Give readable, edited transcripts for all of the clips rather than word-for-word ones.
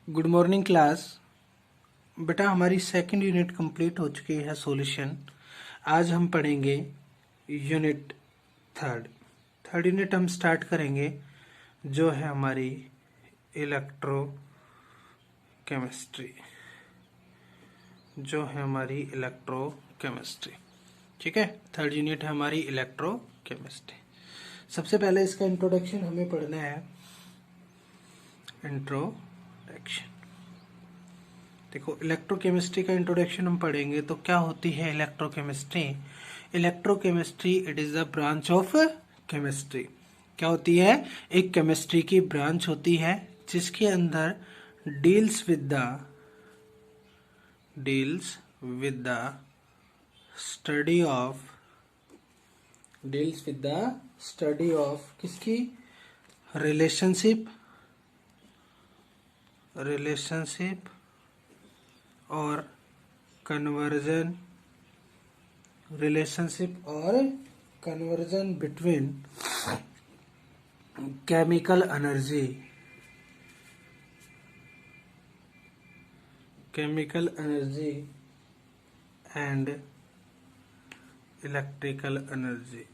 Good morning class. बेटा हमारी second unit complete हो चुकी है सॉल्यूशन। आज हम पढ़ेंगे यूनिट थर्ड यूनिट हम स्टार्ट करेंगे जो है हमारी इलेक्ट्रो केमिस्ट्री। ठीक है, थर्ड यूनिट है हमारी इलेक्ट्रो केमिस्ट्री। सबसे पहले इसका इंट्रोडक्शन हमें पढ़ना है। इंट्रोडक्शन देखो, इलेक्ट्रोकेमिस्ट्री का इंट्रोडक्शन हम पढ़ेंगे तो क्या होती है electrochemistry. Electrochemistry it is the branch of chemistry. क्या होती है? एक केमिस्ट्री की ब्रांच होती है जिसके अंदर deals with the study of किसकी? रिलेशनशिप और conversion between chemical energy and electrical energy.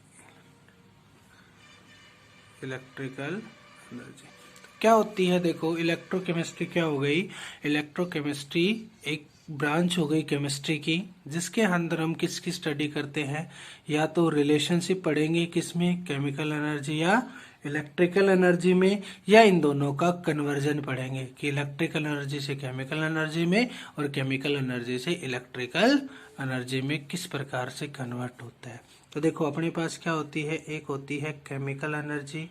क्या होती है? देखो, इलेक्ट्रोकेमिस्ट्री क्या हो गई? इलेक्ट्रोकेमिस्ट्री एक ब्रांच हो गई केमिस्ट्री की जिसके अंदर हम किसकी स्टडी करते हैं? या तो रिलेशनशिप पढ़ेंगे किसमें? केमिकल एनर्जी या इलेक्ट्रिकल एनर्जी में, या इन दोनों का कन्वर्जन पढ़ेंगे कि इलेक्ट्रिकल एनर्जी से केमिकल एनर्जी में और केमिकल एनर्जी से इलेक्ट्रिकल एनर्जी में किस प्रकार से कन्वर्ट होता है। तो देखो, अपने पास क्या होती है? एक होती है केमिकल एनर्जी,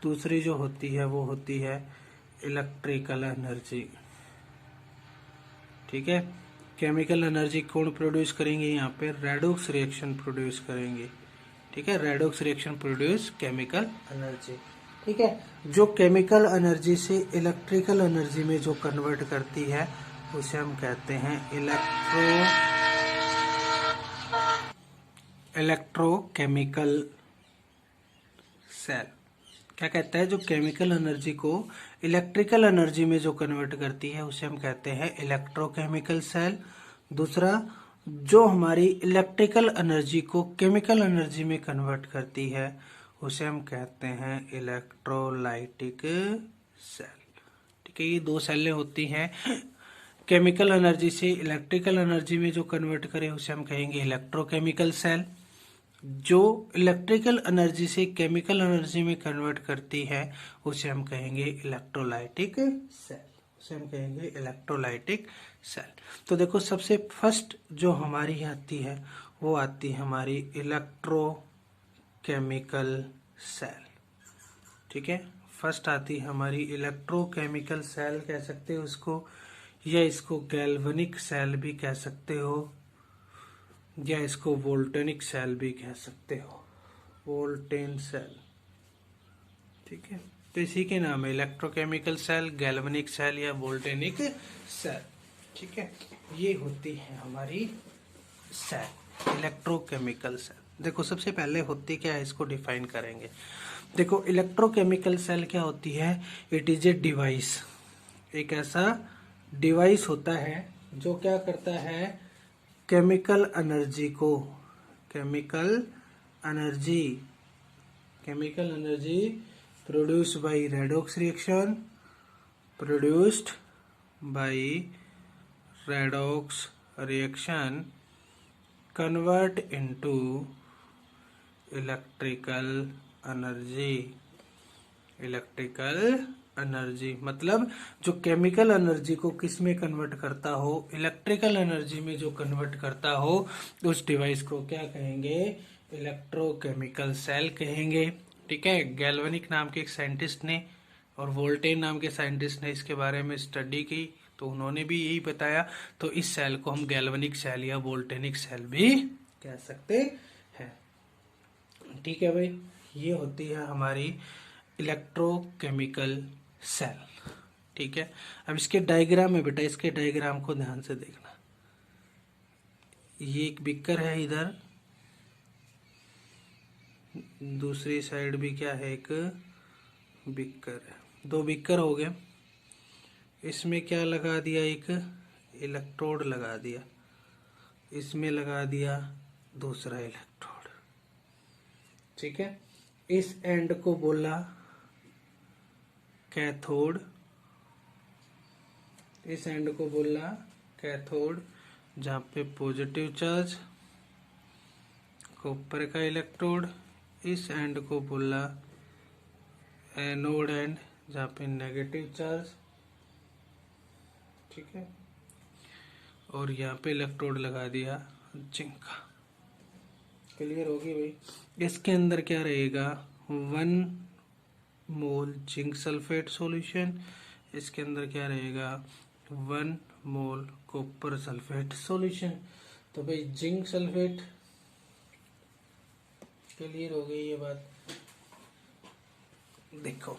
दूसरी जो होती है वो होती है इलेक्ट्रिकल एनर्जी। ठीक है, केमिकल एनर्जी कौन प्रोड्यूस करेंगे? यहाँ पे रेडॉक्स रिएक्शन प्रोड्यूस करेंगे। ठीक है, redox reaction produce chemical energy. ठीक है, जो केमिकल एनर्जी से इलेक्ट्रिकल एनर्जी में जो कन्वर्ट करती है उसे हम कहते हैं इलेक्ट्रोकेमिकल सेल। क्या कहता है? जो केमिकल एनर्जी को इलेक्ट्रिकल एनर्जी में जो कन्वर्ट करती है उसे हम कहते हैं इलेक्ट्रोकेमिकल सेल। दूसरा, जो हमारी इलेक्ट्रिकल एनर्जी को केमिकल एनर्जी में कन्वर्ट करती है उसे हम कहते हैं इलेक्ट्रोलाइटिक सेल। ठीक है, ये दो सेलें होती हैं। केमिकल एनर्जी से इलेक्ट्रिकल एनर्जी में जो कन्वर्ट करे उसे हम कहेंगे इलेक्ट्रोकेमिकल सेल। जो इलेक्ट्रिकल एनर्जी से केमिकल एनर्जी में कन्वर्ट करती है उसे हम कहेंगे इलेक्ट्रोलाइटिक सेल। तो देखो, सबसे फर्स्ट जो हमारी आती है वो आती है हमारी इलेक्ट्रोकेमिकल सेल। ठीक है, फर्स्ट आती है हमारी इलेक्ट्रोकेमिकल सेल कह सकते हो उसको, या इसको गैल्वेनिक सेल भी कह सकते हो, या इसको वोल्टेनिक सेल भी कह सकते हो, वोल्टेन सेल। ठीक है, तो इसी के नाम है इलेक्ट्रोकेमिकल सेल, गैल्वेनिक सेल या वोल्टेनिक सेल। ठीक है, ये होती है हमारी सेल, इलेक्ट्रोकेमिकल सेल। देखो, सबसे पहले होती क्या है इसको डिफाइन करेंगे। देखो, इलेक्ट्रोकेमिकल सेल क्या होती है? इट इज ए डिवाइस, एक ऐसा डिवाइस होता है जो क्या करता है? Chemical energy produced by redox reaction convert into electrical energy. मतलब जो केमिकल एनर्जी को किस में कन्वर्ट करता हो? इलेक्ट्रिकल एनर्जी में जो कन्वर्ट करता हो उस डिवाइस को क्या कहेंगे? इलेक्ट्रोकेमिकल सेल कहेंगे। ठीक है, गैल्वेनिक नाम के एक साइंटिस्ट ने और वोल्टेन नाम के साइंटिस्ट ने इसके बारे में स्टडी की तो उन्होंने भी यही बताया। तो इस सेल को हम गैल्वेनिक सेल या वोल्टेनिक सेल भी कह सकते हैं। ठीक है भाई, ये होती है हमारी इलेक्ट्रोकेमिकल सेल। ठीक है, अब इसके डायग्राम है बेटा, इसके डायग्राम को ध्यान से देखना। ये एक बीकर है, इधर दूसरी साइड भी क्या है? एक बीकर है। 2 बीकर हो गए, इसमें क्या लगा दिया, एक इलेक्ट्रोड लगा दिया, इसमें लगा दिया दूसरा इलेक्ट्रोड, ठीक है। इस एंड को बोला कैथोड, इस एंड को बोला कैथोड, जहाँ पे पॉजिटिव चार्ज, कॉपर का इलेक्ट्रोड। इस एंड को बोला एनोड एंड, जहाँ पे नेगेटिव चार्ज, ठीक है। और यहाँ पे इलेक्ट्रोड लगा दिया जिंक का। क्लियर होगी भाई। इसके अंदर क्या रहेगा, 1 मोल जिंक सल्फेट सॉल्यूशन, इसके अंदर क्या रहेगा 1 मोल कॉपर सल्फेट सॉल्यूशन। तो भाई जिंक सल्फेट, क्लियर हो गई ये बात। देखो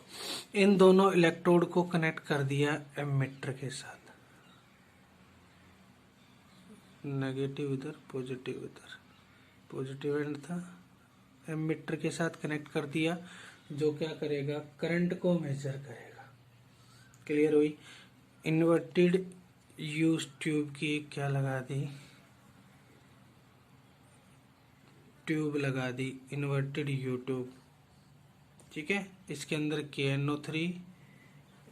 इन दोनों इलेक्ट्रोड को कनेक्ट कर दिया एमीटर के साथ, नेगेटिव इधर पॉजिटिव इधर, पॉजिटिव एंड था, एमीटर के साथ कनेक्ट कर दिया, जो क्या करेगा करंट को मेजर करेगा। क्लियर हुई। इन्वर्टेड यूज ट्यूब की क्या लगा दी, ट्यूब लगा दी, इन्वर्टेड यू ट्यूब, ठीक है। इसके अंदर KNO3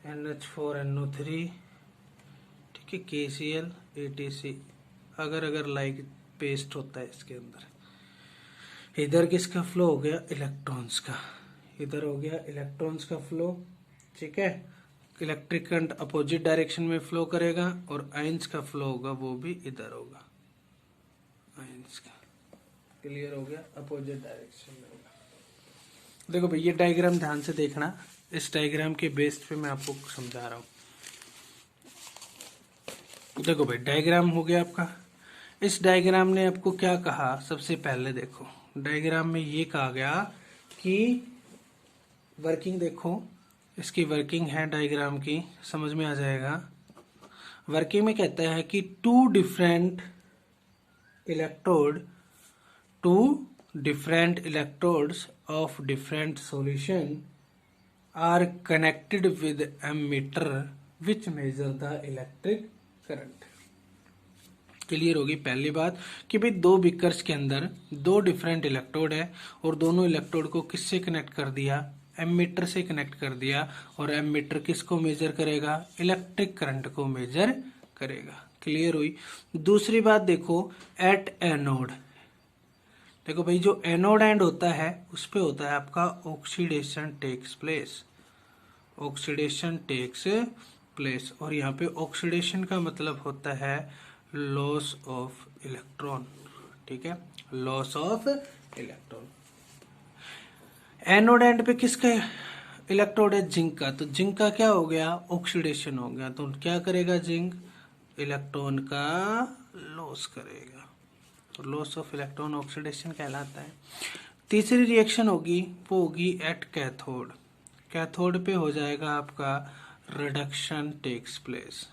NH4NO3, ठीक है, KCl ATC अगर लाइक पेस्ट होता है इसके अंदर। इधर किसका फ्लो हो गया, इलेक्ट्रॉन्स का, इधर हो गया इलेक्ट्रॉन्स का फ्लो, ठीक है। इलेक्ट्रिक करंट अपोजिट डायरेक्शन में फ्लो करेगा, और आयंस का फ्लो होगा वो भी इधर होगा, आयंस का। क्लियर हो गया, अपोजिट डायरेक्शन में होगा। देखो भाई ये डायग्राम ध्यान से देखना, इस डायग्राम के बेस पे मैं आपको समझा रहा हूँ। देखो भाई डायग्राम हो गया आपका। इस डायग्राम ने आपको क्या कहा, सबसे पहले देखो डायग्राम में ये कहा गया कि वर्किंग, देखो इसकी वर्किंग है डायग्राम की, समझ में आ जाएगा। वर्किंग में कहता है कि 2 different electrodes of different solution are connected with ammeter which measure the electric current। Clear होगी पहली बात कि भाई 2 बीकर्स के अंदर 2 डिफरेंट इलेक्ट्रोड है, और दोनों इलेक्ट्रोड को किससे कनेक्ट कर दिया, एमीटर से कनेक्ट कर दिया, और एमीटर किसको मेजर करेगा, इलेक्ट्रिक करंट को मेजर करेगा। क्लियर हुई। दूसरी बात देखो, एट एनोड, देखो भाई जो एनोड एंड होता है उस पे होता है आपका oxidation takes place, oxidation takes place, और यहाँ पे ऑक्सीडेशन का मतलब होता है लॉस ऑफ इलेक्ट्रॉन, ठीक है, loss of electron. Anode and पे किसका इलेक्ट्रोड है, जिंक का, तो जिंक का क्या हो गया, ऑक्सीडेशन हो गया, तो क्या करेगा जिंक, इलेक्ट्रॉन का लॉस करेगा, तो लॉस ऑफ इलेक्ट्रॉन ऑक्सीडेशन कहलाता है। तीसरी रिएक्शन होगी वो होगी एट कैथोड, कैथोड पे हो जाएगा आपका रिडक्शन टेक्स प्लेस,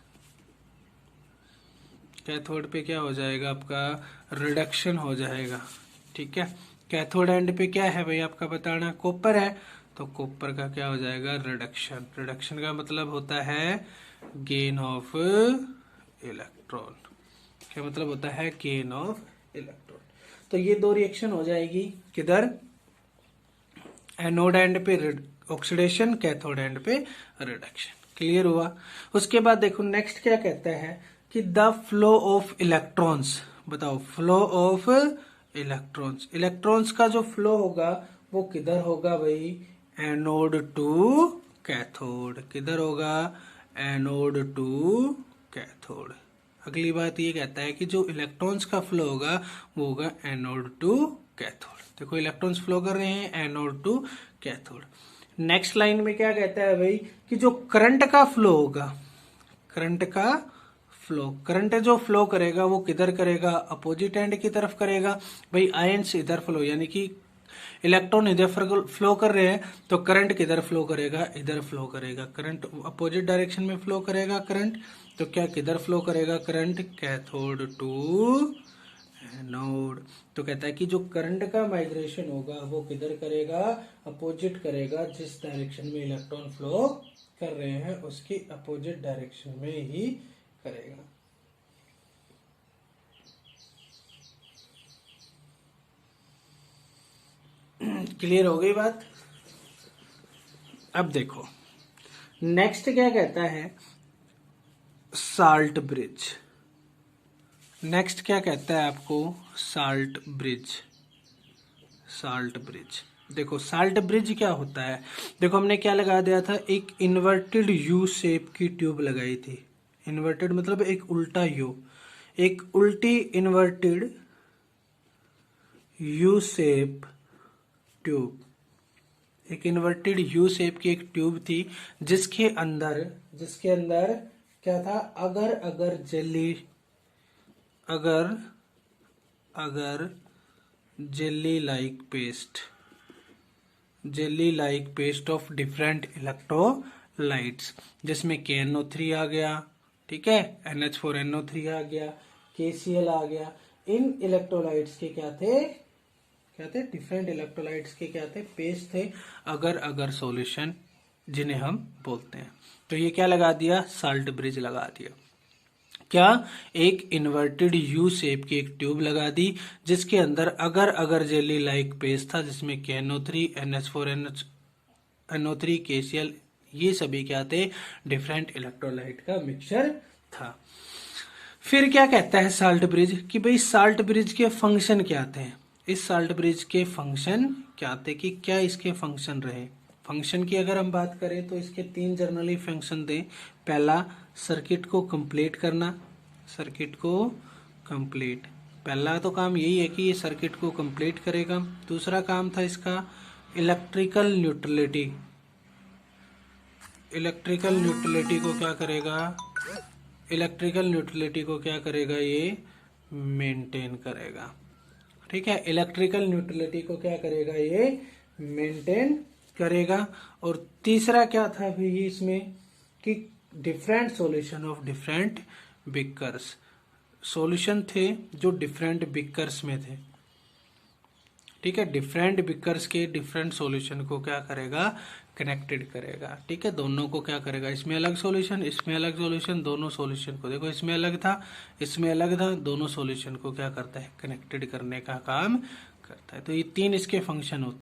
कैथोड पे क्या हो जाएगा आपका रिडक्शन हो जाएगा, ठीक है। कैथोड एंड पे क्या है भाई आपका बताना, कॉपर है, तो कॉपर का क्या हो जाएगा रिडक्शन, रिडक्शन का मतलब होता है गेन ऑफ इलेक्ट्रॉन, क्या मतलब होता है गेन ऑफ इलेक्ट्रॉन। तो ये 2 रिएक्शन हो जाएगी किधर, एनोड एंड पे ऑक्सीडेशन, कैथोड एंड पे रिडक्शन। क्लियर हुआ। उसके बाद देखो नेक्स्ट क्या कहता है कि द फ्लो ऑफ इलेक्ट्रॉन्स, बताओ फ्लो ऑफ इलेक्ट्रॉन्स, इलेक्ट्रॉन्स का जो फ्लो होगा वो किधर होगा भाई, एनोड टू कैथोड, किधर होगा, एनोड टू कैथोड। अगली बात ये कहता है कि जो इलेक्ट्रॉन्स का फ्लो होगा वो होगा एनोड टू कैथोड। देखो इलेक्ट्रॉन्स फ्लो कर रहे हैं anode to cathode. Next line में क्या कहता है भाई कि जो करंट का फ्लो होगा, करंट का फ्लो, करंट जो फ्लो करेगा वो किधर करेगा, अपोजिट एंड की तरफ करेगा। भाई आयंस इधर फ्लो, यानी कि इलेक्ट्रॉन इधर फ्लो कर रहे हैं तो करंट किधर फ्लो करेगा, इधर फ्लो करेगा। करंट अपोजिट डायरेक्शन में फ्लो करेगा करंट, तो क्या किधर फ्लो करेगा करंट, कैथोड टू एनोड। तो कहता है कि जो करंट का माइग्रेशन होगा वो किधर करेगा, अपोजिट करेगा, जिस डायरेक्शन में इलेक्ट्रॉन फ्लो कर रहे हैं उसकी अपोजिट डायरेक्शन में ही करेगा। क्लियर हो गई बात। अब देखो नेक्स्ट क्या कहता है, साल्ट ब्रिज। नेक्स्ट क्या कहता है आपको, साल्ट ब्रिज। साल्ट ब्रिज देखो, साल्ट ब्रिज क्या होता है। देखो हमने क्या लगा दिया था, एक इन्वर्टेड यू शेप की ट्यूब लगाई थी। इन्वर्टेड मतलब एक उल्टा यू, एक उल्टी इन्वर्टेड यू शेप ट्यूब, एक इन्वर्टेड यू शेप की एक ट्यूब थी जिसके अंदर क्या था, अगर jelly like paste of different electrolytes, जिसमें KNO3 आ गया, ठीक है, NH4NO3 आ गया, KCl आ गया। इन इलेक्ट्रोलाइट्स के क्या थे डिफरेंट इलेक्ट्रोलाइट्स के क्या थे, पेस्ट थे, अगर सॉल्यूशन जिन्हें हम बोलते हैं। तो ये क्या लगा दिया, साल्ट ब्रिज लगा दिया। क्या, एक इन्वर्टेड यू शेप की एक ट्यूब लगा दी जिसके अंदर अगर जेली लाइक पेस्ट था, जिसमें KNO3 NH4NO3 KCl ये सभी क्या थे, डिफरेंट इलेक्ट्रोलाइट का मिक्सचर था। फिर क्या कहता है साल्ट ब्रिज कि भाई साल्ट ब्रिज के फंक्शन क्या थे। इस साल्ट ब्रिज के फंक्शन क्या थे, कि क्या इसके फंक्शन रहे। फंक्शन की अगर हम बात करें तो इसके 3 जनरली फंक्शन थे। पहला, सर्किट को कंप्लीट करना, पहला तो काम यही है कि ये सर्किट को कंप्लीट करेगा। दूसरा काम था इसका इलेक्ट्रिकल न्यूट्रलिटी को क्या करेगा, ये मेंटेन करेगा। ठीक है, इलेक्ट्रिकल न्यूट्रलिटी को क्या करेगा, ये मेंटेन करेगा। और तीसरा क्या था भी इसमें, कि different solution of different beakers, solution थे जो डिफरेंट बिकर्स में थे। ठीक है, डिफरेंट बिकर्स के डिफरेंट सॉल्यूशन को क्या करेगा, कनेक्टेड करेगा। ठीक है, दोनों को क्या करेगा, इसमें अलग सॉल्यूशन, इसमें अलग सॉल्यूशन, दोनों सॉल्यूशन को देखो, इसमें अलग था, इसमें अलग था, दोनों सॉल्यूशन को क्या करता है, कनेक्टेड करने का काम करता है। तो ये 3 इसके फंक्शन होते हैं।